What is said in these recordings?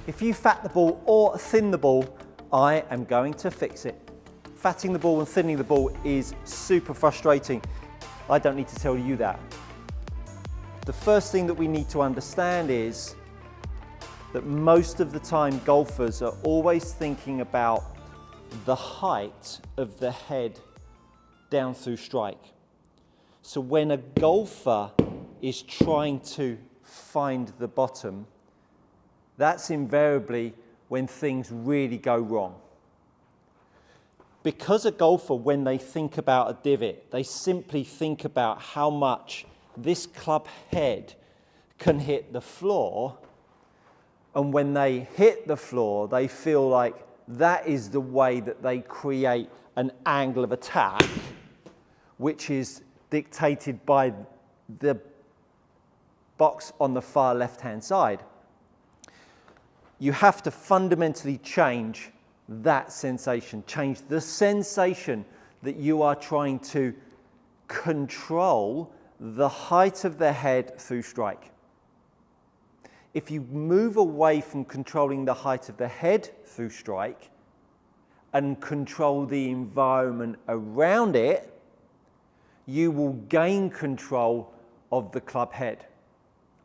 If you fat the ball or thin the ball, I am going to fix it. Fatting the ball and thinning the ball is super frustrating. I don't need to tell you that. The first thing that we need to understand is that most of the time golfers are always thinking about the height of the head down through strike. So when a golfer is trying to find the bottom, that's invariably when things really go wrong. Because a golfer, when they think about a divot, they simply think about how much this club head can hit the floor, and when they hit the floor, they feel like that is the way that they create an angle of attack, which is dictated by the box on the far left-hand side. You have to fundamentally change that sensation, change the sensation that you are trying to control the height of the head through strike. If you move away from controlling the height of the head through strike and control the environment around it, you will gain control of the club head.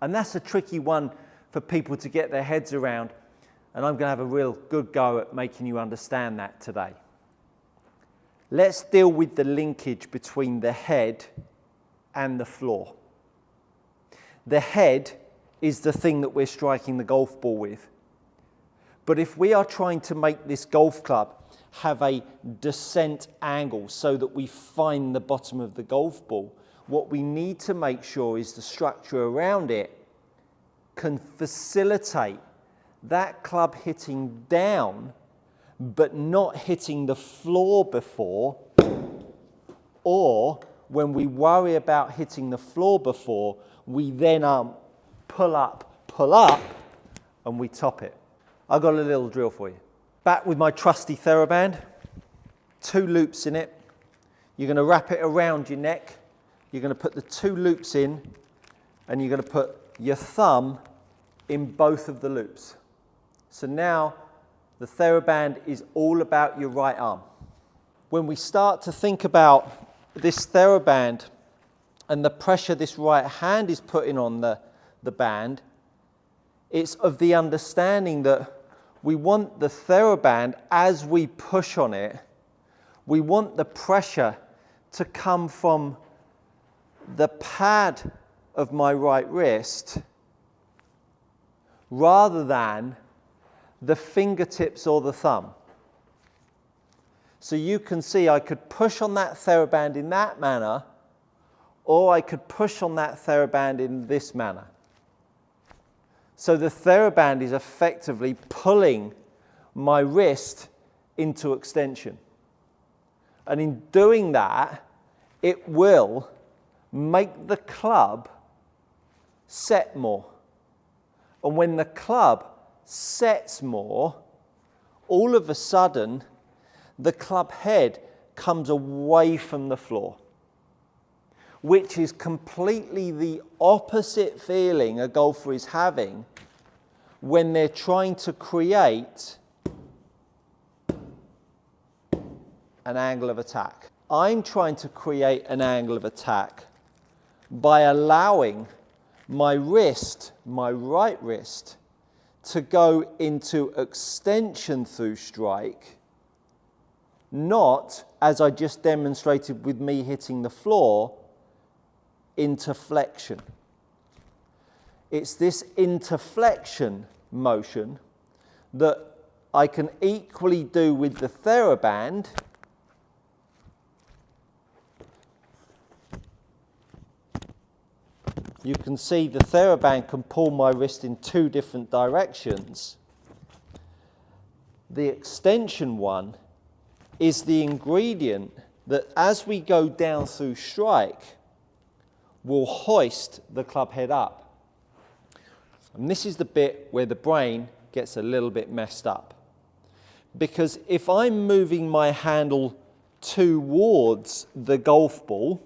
And that's a tricky one for people to get their heads around, and I'm going to have a real good go at making you understand that today. Let's deal with the linkage between the head and the floor. The head is the thing that we're striking the golf ball with. But if we are trying to make this golf club have a descent angle so that we find the bottom of the golf ball, what we need to make sure is the structure around it can facilitate that club hitting down but not hitting the floor before, or when we worry about hitting the floor before, we then pull up, and we top it. I've got a little drill for you. Back with my trusty TheraBand, 2 loops in it. You're going to wrap it around your neck. You're going to put the 2 loops in, and you're going to put your thumb in both of the loops. So now the TheraBand is all about your right arm. When we start to think about this TheraBand and the pressure this right hand is putting on the band, it's of the understanding that we want the TheraBand, as we push on it, we want the pressure to come from the pad of my right wrist rather than the fingertips or the thumb. So you can see I could push on that TheraBand in that manner, or I could push on that TheraBand in this manner. So the TheraBand is effectively pulling my wrist into extension. And in doing that, it will make the club set more. And when the club sets more, all of a sudden, the club head comes away from the floor, which is completely the opposite feeling a golfer is having when they're trying to create an angle of attack. I'm trying to create an angle of attack by allowing my wrist, my right wrist, to go into extension through strike, not, as I just demonstrated with me hitting the floor, into flexion. It's this interflexion motion that I can equally do with the TheraBand You can see the TheraBand can pull my wrist in 2 different directions. The extension one is the ingredient that, as we go down through strike, will hoist the club head up. And this is the bit where the brain gets a little bit messed up. Because if I'm moving my handle towards the golf ball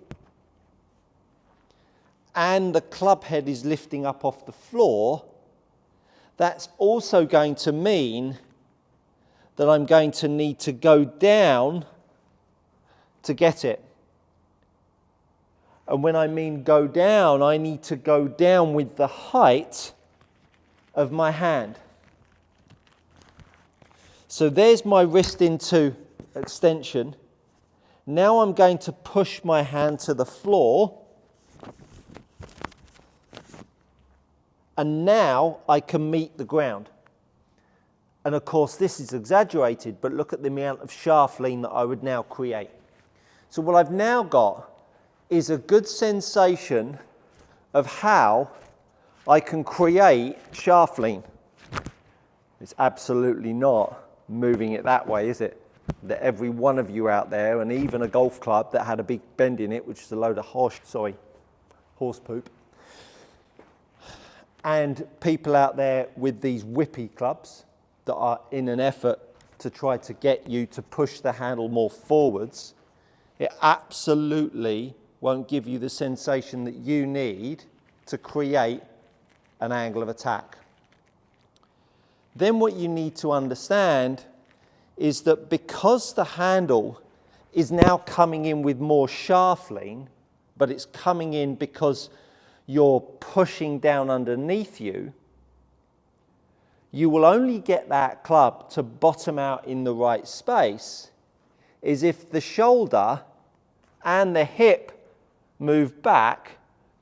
and the club head is lifting up off the floor, that's also going to mean that I'm going to need to go down to get it. And when I mean go down, I need to go down with the height of my hand. So there's my wrist into extension. Now I'm going to push my hand to the floor. And now I can meet the ground. And of course this is exaggerated, but look at the amount of shaft lean that I would now create. So what I've now got is a good sensation of how I can create shaft lean. It's absolutely not moving it that way, is it? That every one of you out there, and even a golf club that had a big bend in it, which is a load of horse poop, and people out there with these whippy clubs that are in an effort to try to get you to push the handle more forwards, it absolutely won't give you the sensation that you need to create an angle of attack. Then what you need to understand is that because the handle is now coming in with more shaft lean, but it's coming in because you're pushing down underneath you, you will only get that club to bottom out in the right space is if the shoulder and the hip move back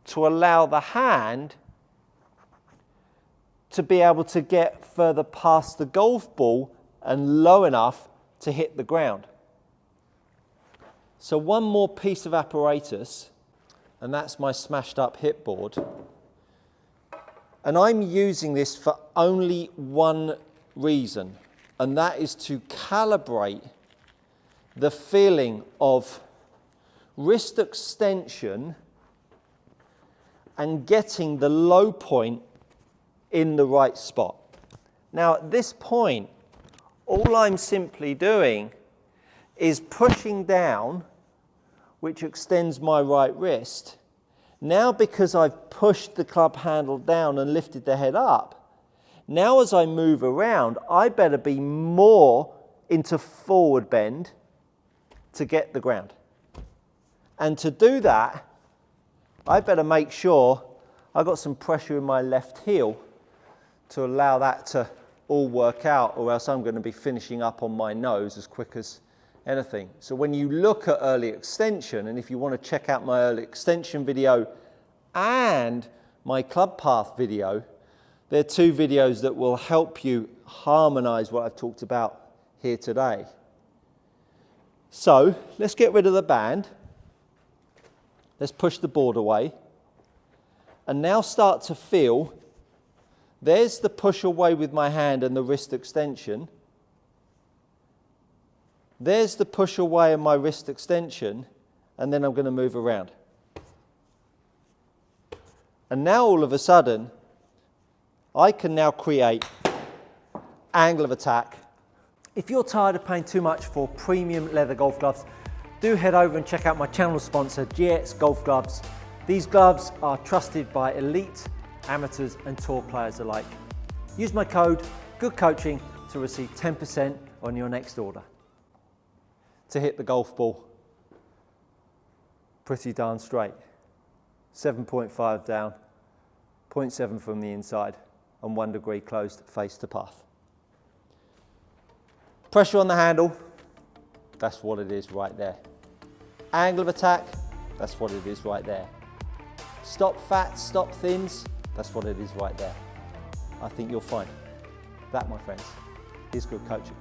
to allow the hand to be able to get further past the golf ball and low enough to hit the ground. So one more piece of apparatus, and that's my smashed up hip board. And I'm using this for only one reason, and that is to calibrate the feeling of wrist extension and getting the low point in the right spot. Now at this point, all I'm simply doing is pushing down, which extends my right wrist. Now because I've pushed the club handle down and lifted the head up, now as I move around, I better be more into forward bend to get the ground. And to do that, I better make sure I've got some pressure in my left heel to allow that to all work out, or else I'm going to be finishing up on my nose as quick as anything. So when you look at early extension, and if you want to check out my early extension video and my club path video, they're two videos that will help you harmonize what I've talked about here today. So let's get rid of the band. Let's push the board away. And now start to feel, there's the push away with my hand and the wrist extension. There's the push away and my wrist extension, and then I'm going to move around. And now all of a sudden, I can now create angle of attack. If you're tired of paying too much for premium leather golf gloves, do head over and check out my channel sponsor, GX Golf Gloves. These gloves are trusted by elite, amateurs and tour players alike. Use my code GOODCOACHING to receive 10% on your next order. To hit the golf ball pretty darn straight. 7.5 down, 0.7 from the inside, and 1 degree closed face to path. Pressure on the handle, that's what it is right there. Angle of attack, that's what it is right there. Stop fats, stop thins, that's what it is right there. I think you'll find that, my friends, is good coaching.